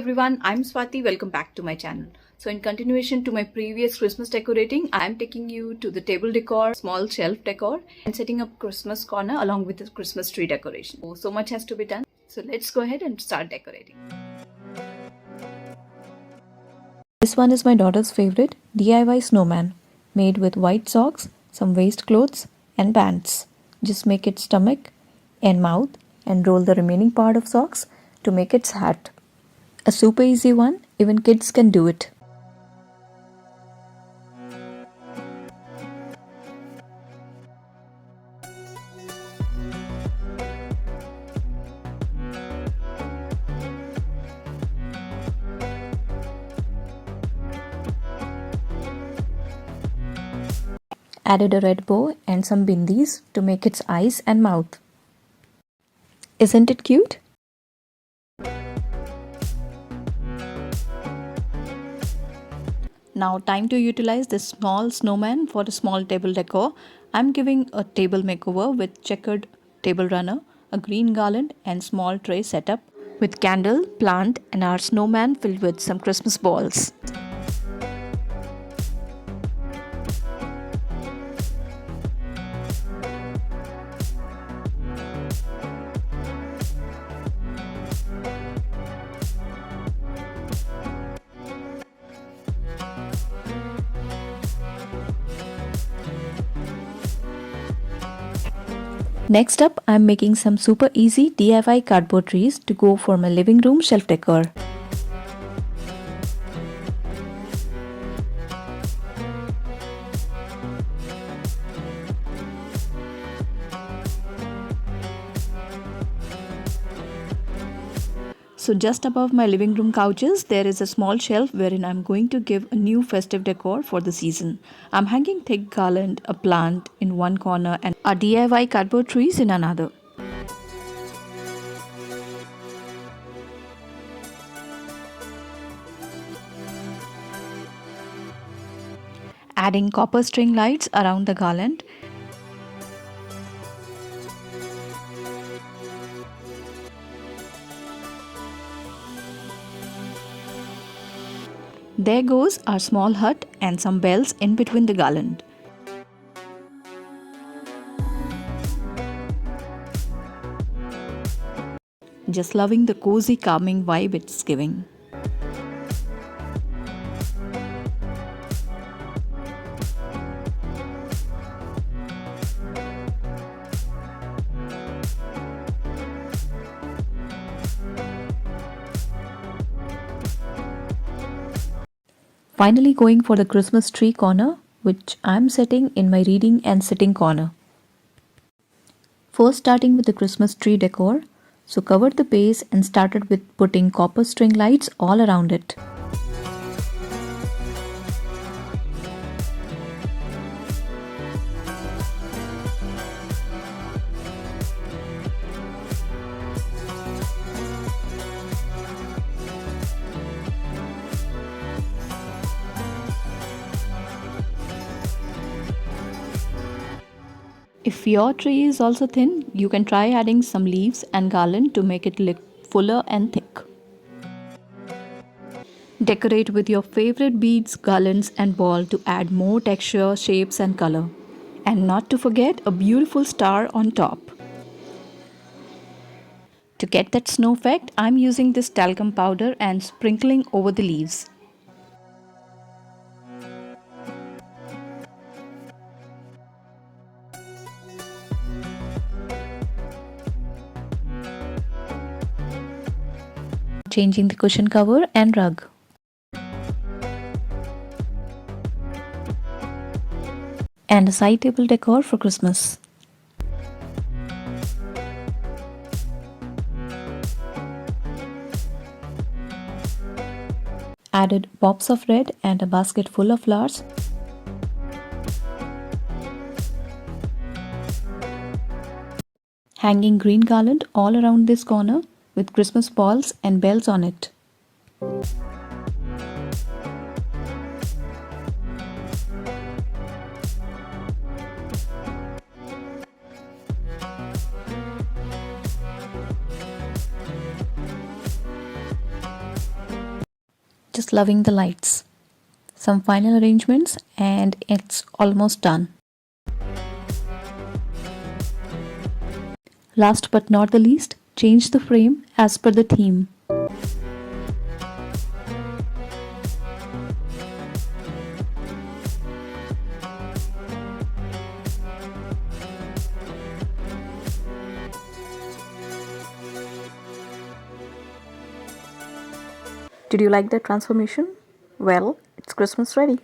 everyone, I'm Swati. Welcome back to my channel. So in continuation to my previous Christmas decorating, I'm taking you to the table decor, small shelf decor and setting up Christmas corner along with the Christmas tree decoration. So much has to be done. So let's go ahead and start decorating. This one is my daughter's favorite, DIY snowman, made with white socks, some waist clothes and pants. Just make its stomach and mouth and roll the remaining part of socks to make its hat. A super easy one, even kids can do it. Added a red bow and some bindis to make its eyes and mouth. Isn't it cute? Now time to utilize this small snowman for a small table decor. I'm giving a table makeover with checkered table runner, a green garland and small tray setup with candle, plant and our snowman filled with some Christmas balls. Next up, I'm making some super easy DIY cardboard trees to go for my living room shelf decor. So just above my living room couches, there is a small shelf wherein I'm going to give a new festive decor for the season. I'm hanging thick garland, a plant in one corner and a DIY cardboard trees in another. Adding copper string lights around the garland. There goes our small hut and some bells in between the garland. Just loving the cozy, calming vibe it's giving. Finally going for the Christmas tree corner, which I'm setting in my reading and sitting corner. First starting with the Christmas tree decor, so covered the base and started with putting copper string lights all around it. If your tree is also thin, you can try adding some leaves and garland to make it look fuller and thick. Decorate with your favorite beads, garlands and ball to add more texture, shapes and color. And not to forget a beautiful star on top. To get that snow effect, I'm using this talcum powder and sprinkling over the leaves. Changing the cushion cover and rug. And a side table decor for Christmas. Added pops of red and a basket full of flowers. Hanging green garland all around this corner with Christmas balls and bells on it. just loving the lights. Some final arrangements and it's almost done. Last but not the least, change the frame as per the theme. Did you like that transformation? Well, it's Christmas ready.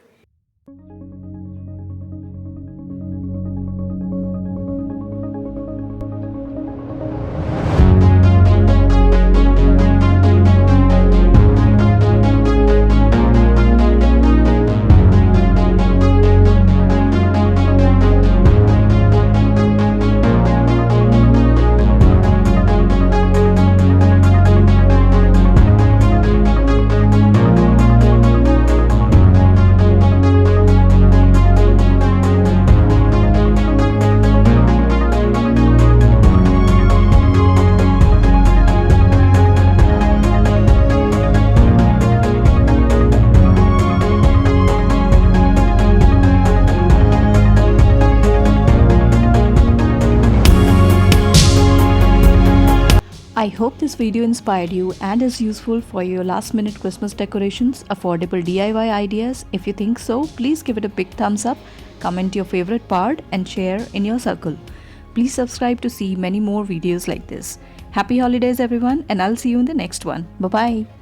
I hope this video inspired you and is useful for your last minute Christmas decorations, affordable DIY ideas. If you think so, please give it a big thumbs up, comment your favorite part and share in your circle. Please subscribe to see many more videos like this. Happy holidays everyone, and I'll see you in the next one. Bye bye.